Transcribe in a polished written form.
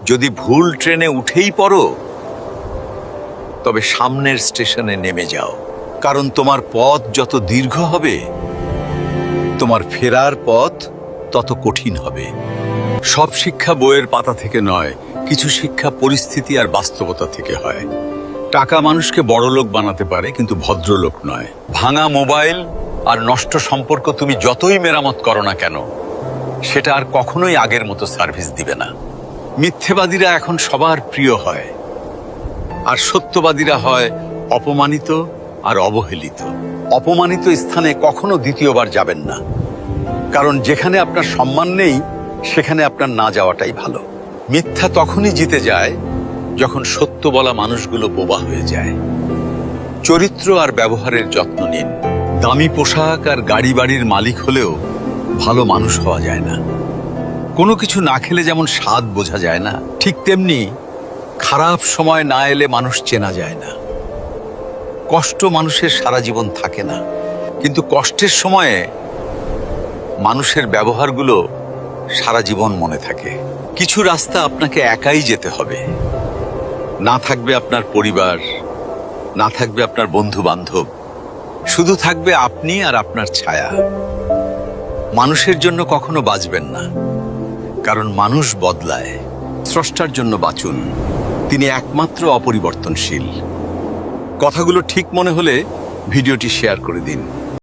যদি ভুল ট্রেনে উঠেই পড়ো, তবে সামনের স্টেশনে নেমে যাও, কারণ তোমার পথ যত দীর্ঘ হবে, তোমার ফেরার পথ তত কঠিন হবে। সব শিক্ষা বইয়ের পাতা থেকে নয়, কিছু শিক্ষা পরিস্থিতি আর বাস্তবতা থেকে হয়। টাকা মানুষকে বড়লোক বানাতে পারে, কিন্তু ভদ্রলোক নয়। ভাঙা মোবাইল আর নষ্ট সম্পর্ক তুমি যতই মেরামত করো না কেন, সেটা আর কখনোই আগের মতো সার্ভিস দিবে না। মিথ্যেবাদীরা এখন সবার প্রিয় হয়, আর সত্যবাদীরা হয় অপমানিত আর অবহেলিত। অপমানিত স্থানে কখনো দ্বিতীয়বার যাবেন না, কারণ যেখানে আপনার সম্মান নেই, সেখানে আপনার না যাওয়াটাই ভালো। মিথ্যা তখনই জিতে যায় যখন সত্য বলা মানুষগুলো বোবা হয়ে যায়। চরিত্র আর ব্যবহারের যত্ন নিন। দামি পোশাক আর গাড়ি বাড়ির মালিক হলেও ভালো মানুষ হওয়া যায় না। কোনো কিছু না খেলে যেমন স্বাদ বোঝা যায় না, ঠিক তেমনি খারাপ সময় না এলে মানুষ চেনা যায় না। কষ্ট মানুষের সারা জীবন থাকে না, কিন্তু কষ্টের সময়ে মানুষের ব্যবহারগুলো সারা জীবন মনে থাকে। কিছু রাস্তা আপনাকে একাই যেতে হবে। না থাকবে আপনার পরিবার, না থাকবে আপনার বন্ধু বান্ধব, শুধু থাকবে আপনি আর আপনার ছায়া। মানুষের জন্য কখনো বাঁচবেন না, কারণ মানুষ বদলায়। স্রষ্টার জন্য বাঁচুন, তিনি একমাত্র অপরিবর্তনশীল। কথাগুলো ঠিক মনে হলে ভিডিওটি শেয়ার করে দিন।